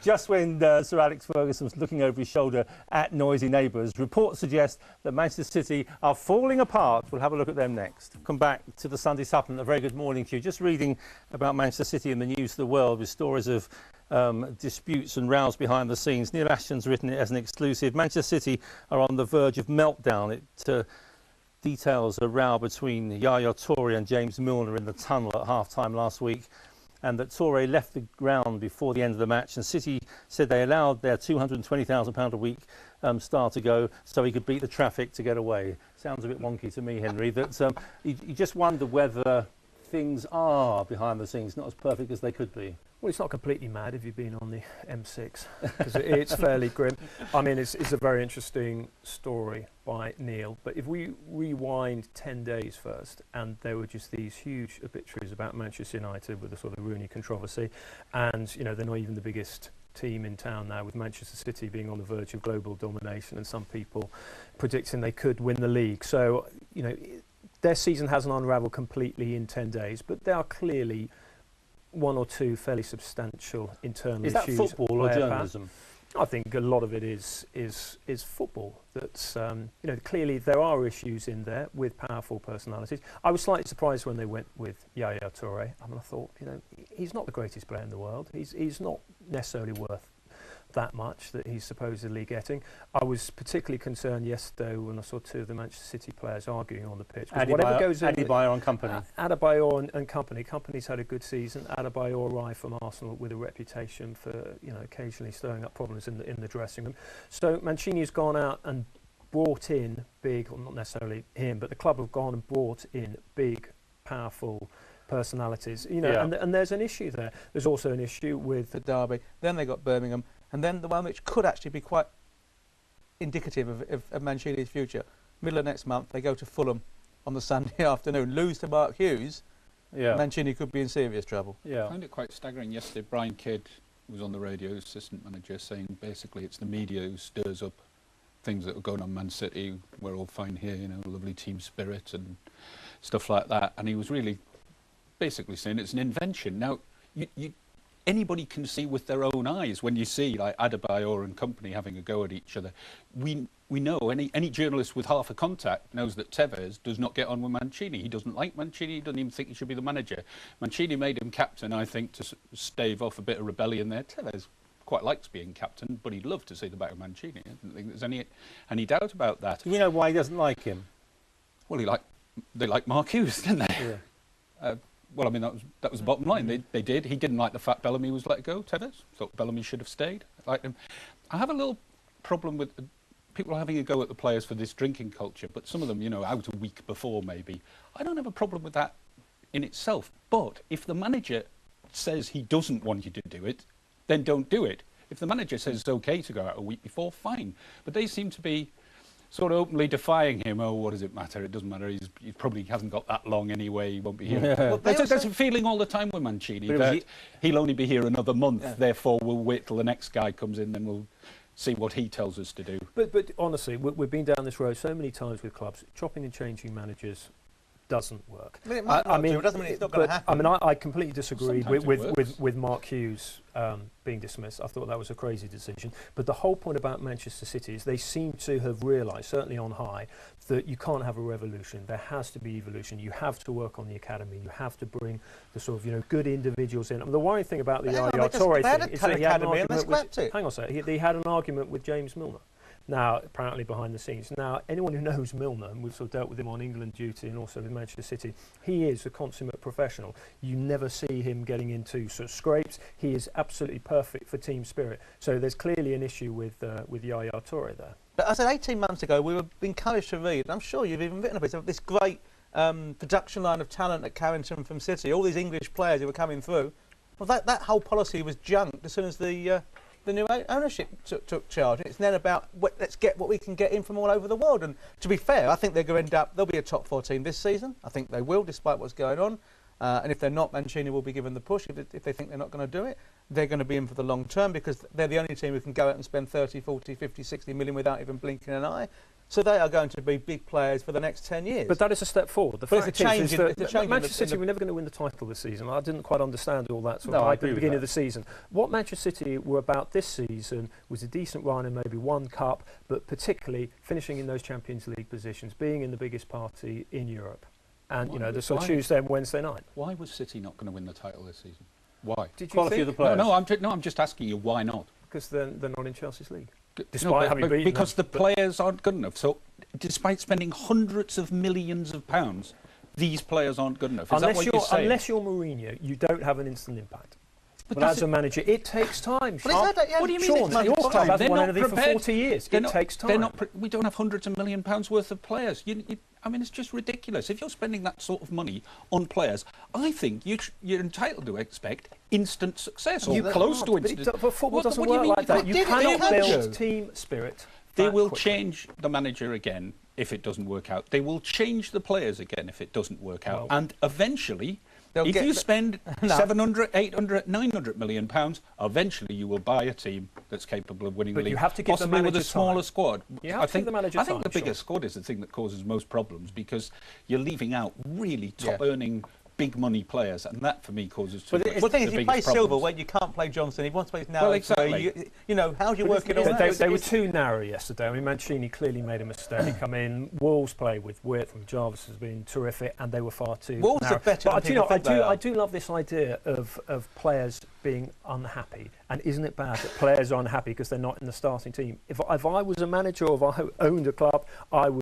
just when Sir Alex Ferguson was looking over his shoulder at noisy neighbours, reports suggest that Manchester City are falling apart. We'll have a look at them next. Come back to the Sunday Supplement. A very good morning to you. Just reading about Manchester City in the news of the world with stories of disputes and rows behind the scenes. Neil Ashton's written it as an exclusive. Manchester City are on the verge of meltdown. It details a row between Yaya Toure and James Milner in the tunnel at half-time last week, and that Toure left the ground before the end of the match, and City said they allowed their £220,000 a week star to go so he could beat the traffic to get away. Sounds a bit wonky to me, Henry. That you just wonder whether things are behind the scenes not as perfect as they could be. Well, it's not completely mad if you've been on the M6, because it's fairly grim. I mean, it's a very interesting story by Neil, but if we rewind 10 days first, and there were just these huge obituaries about Manchester United with the sort of Rooney controversy, and, you know, they're not even the biggest team in town now, with Manchester City being on the verge of global domination and some people predicting they could win the league. So, you know, their season hasn't unravelled completely in 10 days, but they are clearly one or two fairly substantial internal issues. Is that football or journalism? I think a lot of it is football. That's you know, clearly there are issues in there with powerful personalities. I was slightly surprised when they went with Yaya Toure. I mean, I thought, you know, he's not the greatest player in the world. He's not necessarily worth that much that he's supposedly getting. I was particularly concerned yesterday when I saw two of the Manchester City players arguing on the pitch. Adebayor and company. Adebayor and company. Company's had a good season. Adebayor arrived from Arsenal with a reputation for, you know, occasionally stirring up problems in the dressing room. So Mancini's gone out and brought in big, or not necessarily him, but the club have gone and brought in big, powerful personalities. You know, and there's an issue there. There's also an issue with the Derby. Then they got Birmingham. And then the one which could actually be quite indicative of Mancini's future. Middle of next month, they go to Fulham on the Sunday afternoon, lose to Mark Hughes. Yeah. Mancini could be in serious trouble. Yeah. I find it quite staggering. Yesterday, Brian Kidd was on the radio, assistant manager, saying basically it's the media who stirs up things that are going on Man City. We're all fine here, you know, lovely team spirit and stuff like that. And he was really basically saying it's an invention. Now, anybody can see with their own eyes when you see like Adebayor and company having a go at each other. We know, any journalist with half a contact knows that Tevez does not get on with Mancini. He doesn't like Mancini. He doesn't even think he should be the manager. Mancini made him captain, I think, to stave off a bit of rebellion there. Tevez quite likes being captain, but he'd love to see the back of Mancini. I don't think there's any doubt about that. Do you know why he doesn't like him? Well, they like Mark Hughes, didn't they? Yeah. Well, I mean, that was the bottom line. They did. He didn't like the fact Bellamy was let go, Tevez. Thought Bellamy should have stayed. I liked him. I have a little problem with people having a go at the players for this drinking culture, but some of them, you know, out a week before maybe. I don't have a problem with that in itself. But if the manager says he doesn't want you to do it, then don't do it. If the manager says it's okay to go out a week before, fine. But they seem to be sort of openly defying him. Oh, what does it matter? It doesn't matter. He probably hasn't got that long anyway. He won't be here. Yeah. Well, there's a feeling all the time with Mancini that he'll only be here another month. Yeah. Therefore, we'll wait till the next guy comes in, then we'll see what he tells us to do. But honestly, we've been down this road so many times with clubs. Chopping and changing managers doesn't work. I mean, it might not do. It doesn't mean it's not going to happen. I mean, I completely disagree with Mark Hughes being dismissed. I thought that was a crazy decision. But the whole point about Manchester City is they seem to have realised, certainly on high, that you can't have a revolution. There has to be evolution. You have to work on the academy. You have to bring the sort of, you know, good individuals in. I mean, the worrying thing about the Yaya Toure thing is that he had an argument with, hang on a second, he had an argument with James Milner. Now, apparently behind the scenes. Now, anyone who knows Milner, and we've sort of dealt with him on England duty and also with Manchester City, he is a consummate professional. You never see him getting into sort of scrapes. He is absolutely perfect for team spirit. So there's clearly an issue with Yaya Toure there. But I said 18 months ago, we were encouraged to read, and I'm sure you've even written a bit of this great production line of talent at Carrington from City, all these English players who were coming through. Well, that whole policy was junked as soon as the new ownership took charge. It's then about let's get what we can get in from all over the world. And to be fair, I think they're going to end up, they'll be a top 4 team this season. I think they will, despite what's going on. And if they're not, Mancini will be given the push. If they think they're not going to do it, they're going to be in for the long term because they're the only team who can go out and spend 30, 40, 50, 60 million without even blinking an eye. So they are going to be big players for the next 10 years. But that is a step forward. The But fact it's a is change that it's a change Manchester in City were never going to win the title this season. I didn't quite understand all that sort No, of I hype at agree the with beginning that. of the season. What Manchester City were about this season was a decent run and maybe one cup, but particularly finishing in those Champions League positions, being in the biggest party in Europe. And, Why you know, the was- sort of why? Tuesday and Wednesday night. Why was City not going to win the title this season? Why? Did you Quality think? of the players. No, I'm just asking you why not. Because they're not in Chelsea's league. No, Despite having beaten because them, the players aren't good enough. So, despite spending hundreds of millions of pounds, these players aren't good enough. Is that what you're saying? Unless you're Mourinho, you don't have an instant impact. But But that's as a manager, it takes time. But it's not- yeah, What do you mean Sean, it takes your time? club hasn't They're won not anything for prepared. 40 years. They're It not- takes time. They're not we don't have hundreds of million pounds worth of players. I mean, it's just ridiculous. If you're spending that sort of money on players, I think you're entitled to expect instant success or You close can't, to but instant. But football What- doesn't what do you work mean like that. you You can't? cannot They build can. team spirit. They that will quickly. change the manager again if it doesn't work out. They will change the players again if it doesn't work out. Well- And eventually, They'll if get you the- spend No. 700, 800, 900 million pounds, eventually you will buy a team that's capable of winning But the league. you have to give the possibly with a manager smaller time. squad. You have I to think give the manager I think time, the bigger sure. squad is the thing that causes most problems because you're leaving out really Yeah. top-earning, big-money players, and that for me causes But the the thing is, you play biggest Silva problems. when you can't play Johnson. He wants to play now. Well, exactly. You know, how do you work it all They, out? they were too narrow yesterday. I mean, Mancini clearly made a mistake. I mean, Wolves play with width, and Jarvis has been terrific, and they were far too Wolves narrow. are better But than I do, people think they I are. do love this idea of players being unhappy. And isn't it bad that players are unhappy because they're not in the starting team? If I was a manager or if I owned a club, I would